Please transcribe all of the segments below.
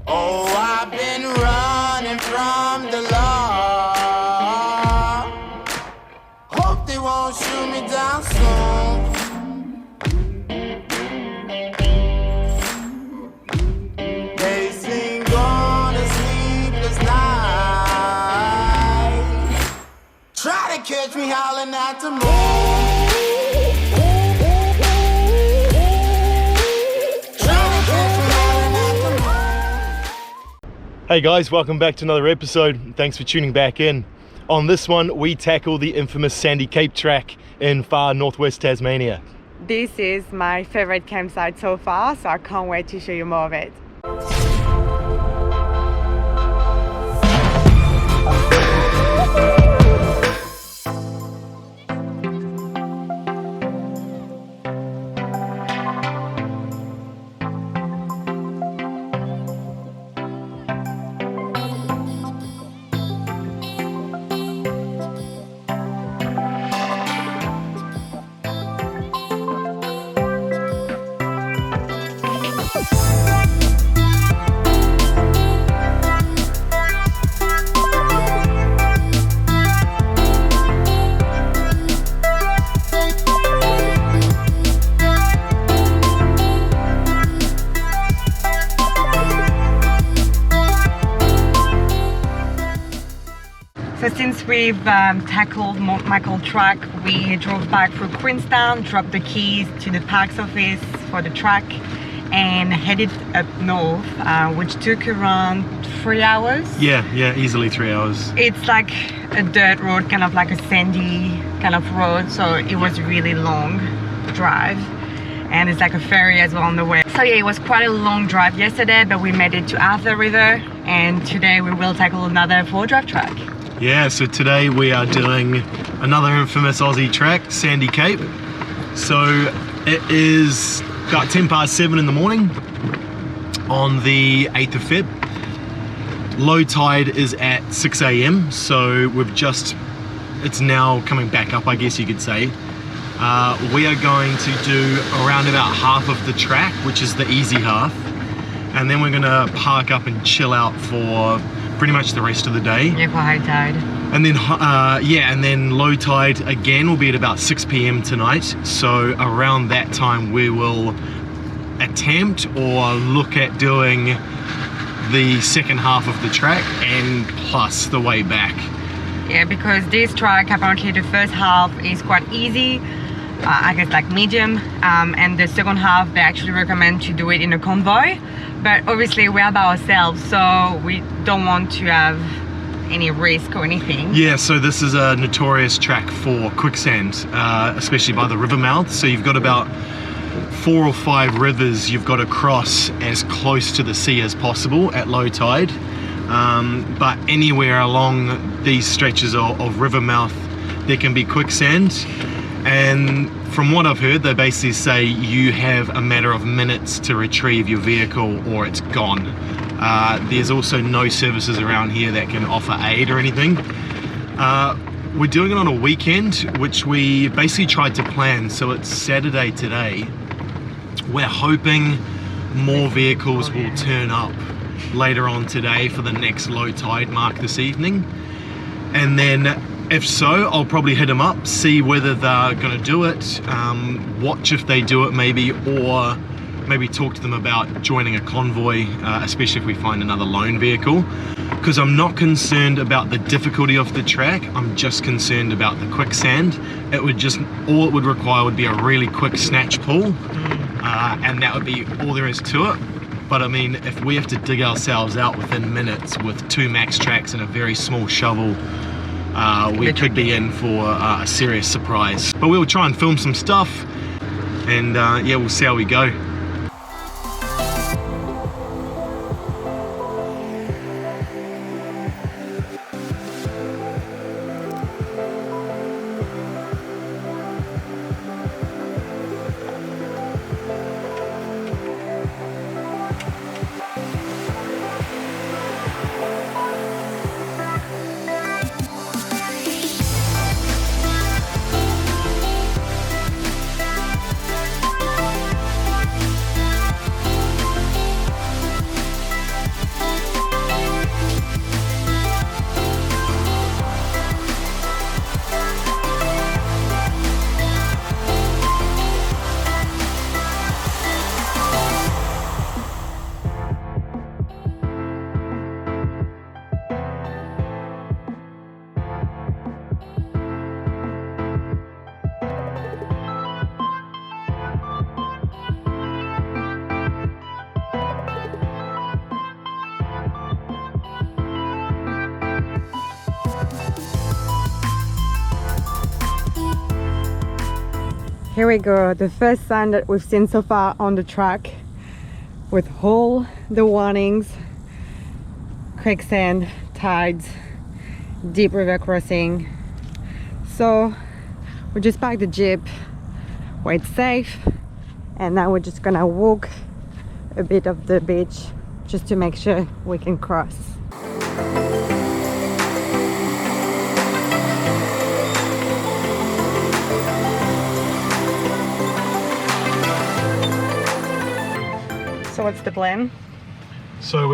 Oh, I've been running from the law. Hope they won't shoot me down soon. Days been gone, a sleepless night. Try to catch me howling at the moon. Hey guys, welcome back to another episode. Thanks for tuning back in. On this one, we tackle the infamous Sandy Cape track in far northwest Tasmania. This is my favorite campsite so far, so I can't wait to show you more of it. So since we've tackled Michael track, we drove back through Queenstown, dropped the keys to the parks office for the track and headed up north, which took around 3 hours. Yeah, easily 3 hours. It's like a dirt road, kind of like a sandy kind of road, so it was a really long drive. And it's like a ferry as well on the way. So yeah, it was quite a long drive yesterday, but we made it to Arthur River, and today we will tackle another 4-drive track. Yeah, so today we are doing another infamous Aussie track, Sandy Cape. So it is about 7:10 in the morning on the 8th of Feb. Low tide is at 6 AM, so it's now coming back up, I guess you could say. We are going to do around about half of the track, which is the easy half, and then we're gonna park up and chill out for pretty much the rest of the day. Yeah, for high tide. And then and then low tide again will be at about 6 PM tonight. So around that time we will attempt or look at doing the second half of the track and plus the way back. Yeah, because this track, apparently the first half is quite easy, I guess like medium, and the second half they actually recommend to do it in a convoy, but obviously we are by ourselves, so we don't want to have any risk or anything. Yeah, so this is a notorious track for quicksand, especially by the river mouth. So you've got about 4 or 5 rivers you've got to cross as close to the sea as possible at low tide, but anywhere along these stretches of river mouth there can be quicksand. And from what I've heard, they basically say you have a matter of minutes to retrieve your vehicle or it's gone. There's also no services around here that can offer aid or anything. We're doing it on a weekend, which we basically tried to plan, so it's Saturday today. We're hoping more vehicles will turn up later on today for the next low tide mark this evening. And then if so, I'll probably hit them up, see whether they're gonna do it, watch if they do it maybe, or maybe talk to them about joining a convoy, especially if we find another lone vehicle. Because I'm not concerned about the difficulty of the track, I'm just concerned about the quicksand. All it would require would be a really quick snatch pull, and that would be all there is to it. But I mean, if we have to dig ourselves out within minutes with 2 max tracks and a very small shovel, we could be in for a serious surprise. But we'll try and film some stuff, and yeah, we'll see how we go. Here we go, the first sign that we've seen so far on the track, with all the warnings: quicksand, tides, deep river crossing. So we just parked the Jeep where it's safe, and now we're just gonna walk a bit of the beach just to make sure we can cross. So what's the plan? So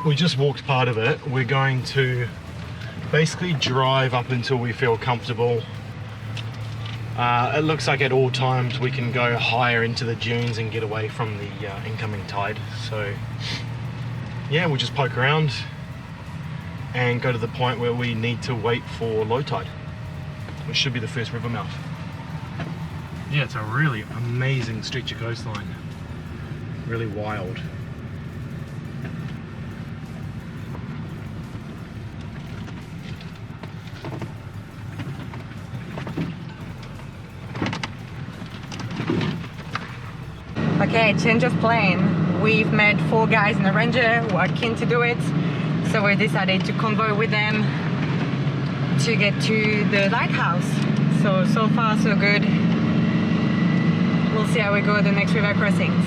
we just walked part of it. We're going to basically drive up until we feel comfortable. It looks like at all times we can go higher into the dunes and get away from the incoming tide. So yeah, we'll just poke around and go to the point where we need to wait for low tide, which should be the first river mouth. Yeah, it's a really amazing stretch of coastline. Really wild. Okay, change of plan. We've met 4 guys in a Ranger who are keen to do it, so we decided to convoy with them to get to the lighthouse. So far so good. We'll see how we go the next river crossings.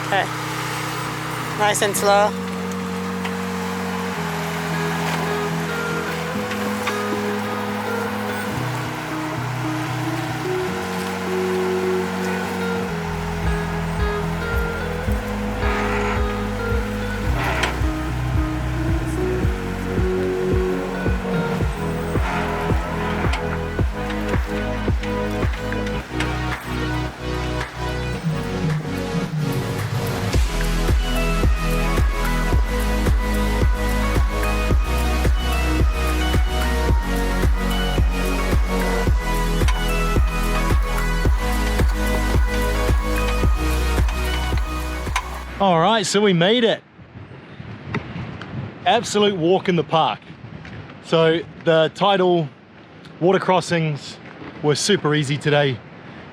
Okay, nice and slow. All right, so we made it. Absolute walk in the park. So the tidal water crossings were super easy today.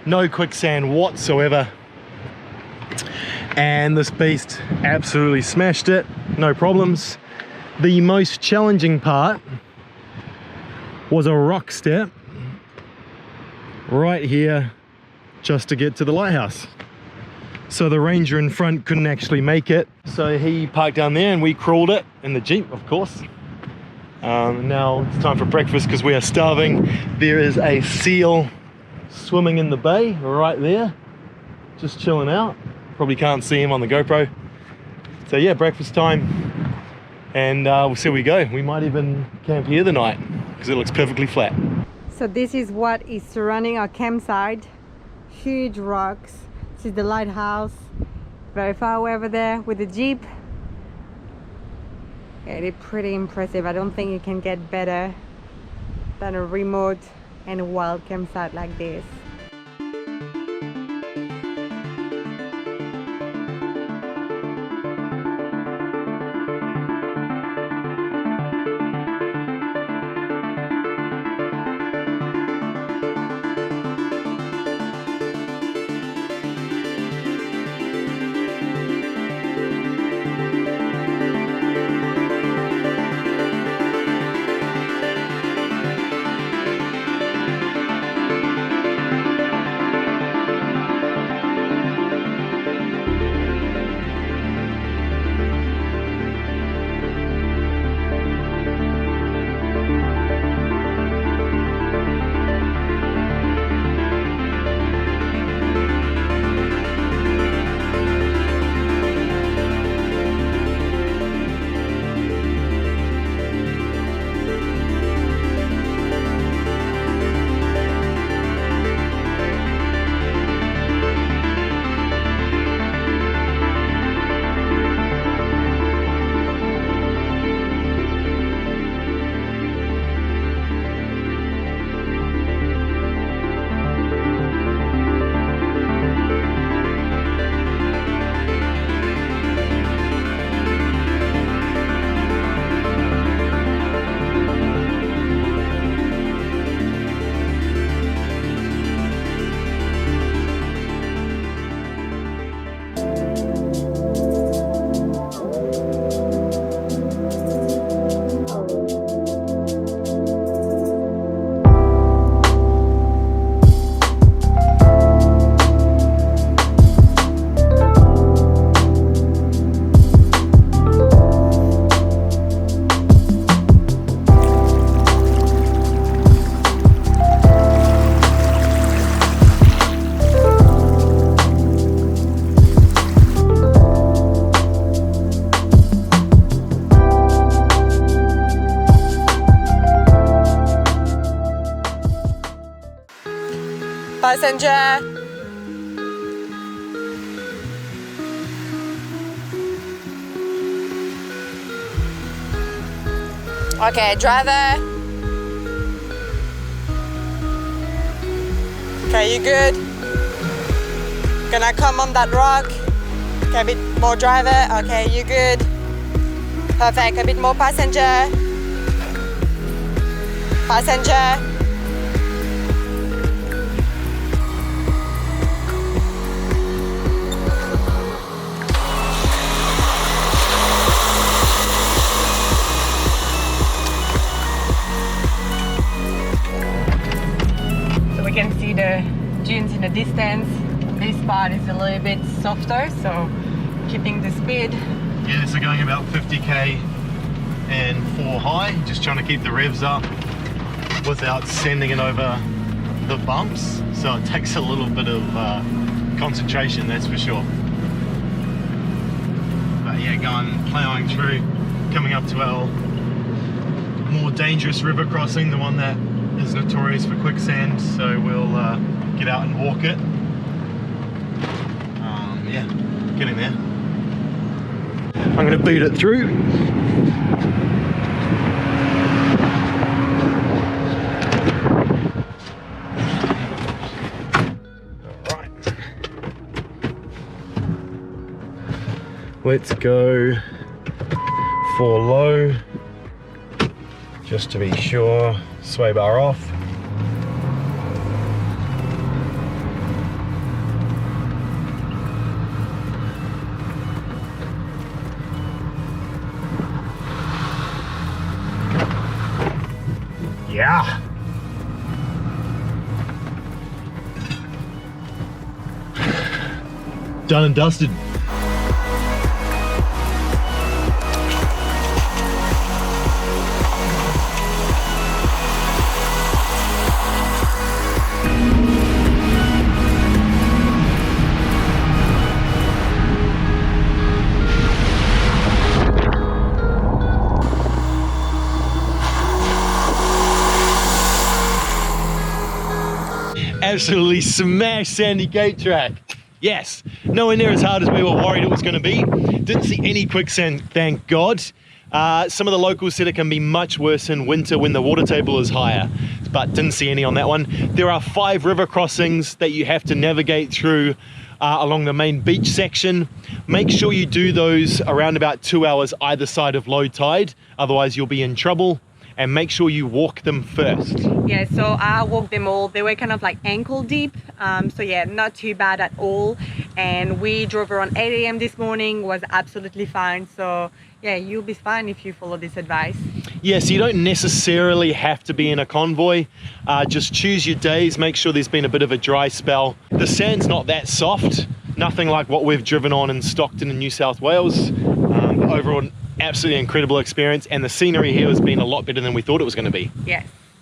No quicksand whatsoever. And this beast absolutely smashed it, no problems. The most challenging part was a rock step right here just to get to the lighthouse. So the ranger in front couldn't actually make it, so he parked down there and we crawled it in the Jeep, of course. Now it's time for breakfast because we are starving. There is a seal swimming in the bay right there, just chilling out. Probably can't see him on the GoPro. So yeah, breakfast time, and we'll see where we go. We might even camp here the night because it looks perfectly flat. So this is what is surrounding our campsite. Huge rocks. This is the lighthouse, very far away over there with the Jeep. It's pretty impressive. I don't think you can get better than a remote and wild campsite like this. Passenger. Okay, driver. Okay, you good? Gonna come on that rock. Okay, a bit more driver. Okay, you good? Perfect, a bit more passenger. Passenger. We can see the dunes in the distance. This part is a little bit softer, so keeping the speed. Yeah, so going about 50k and 4 high, just trying to keep the revs up without sending it over the bumps. So it takes a little bit of concentration, that's for sure. But yeah, plowing through, coming up to our more dangerous river crossing, the one that is notorious for quicksand, so we'll get out and walk it. Yeah, getting there. I'm going to beat it through. Alright. Let's go for low, just to be sure. Sway bar off. Yeah. Done and dusted. Absolutely smashed Sandy Gate track. Yes, nowhere near as hard as we were worried it was going to be. Didn't see any quicksand, thank God. Some of the locals said it can be much worse in winter when the water table is higher, but didn't see any on that one. There are 5 river crossings that you have to navigate through along the main beach section. Make sure you do those around about 2 hours either side of low tide, otherwise you'll be in trouble. And make sure you walk them first. Yeah, so I walked them all. They were kind of like ankle deep. So yeah, not too bad at all. And we drove around 8 a.m. this morning, was absolutely fine. So yeah, you'll be fine if you follow this advice. Yeah, so you don't necessarily have to be in a convoy. Just choose your days, make sure there's been a bit of a dry spell. The sand's not that soft, nothing like what we've driven on in Stockton in New South Wales. Overall, absolutely incredible experience, and the scenery here has been a lot better than we thought it was going to be. Yes.